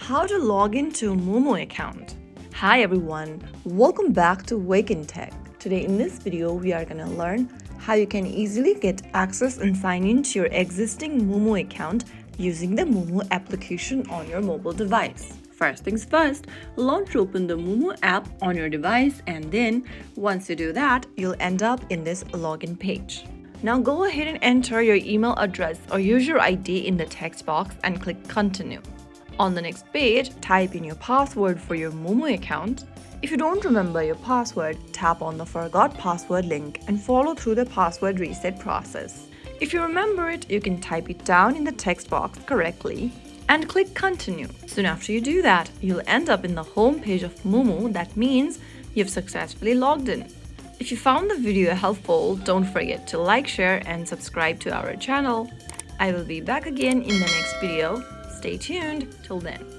how to log into Moomoo account. Hi everyone, welcome back to Wake&Tech. Today in this video, we are gonna learn how you can easily get access and sign in to your existing Moomoo account using the Moomoo application on your mobile device. First things first, launch open the Moomoo app on your device, and then once you do that, you'll end up in this login page. Now go ahead and enter your email address or user ID in the text box and click continue. On the next page, type in your password for your Moomoo account. If you don't remember your password, tap on the forgot password link and follow through the password reset process. If you remember it, you can type it down in the text box correctly and click continue. Soon after you do that, you'll end up in the home page of Moomoo. That means you've successfully logged in. If you found the video helpful, don't forget to like, share, and subscribe to our channel. I will be back again in the next video. Stay tuned till then.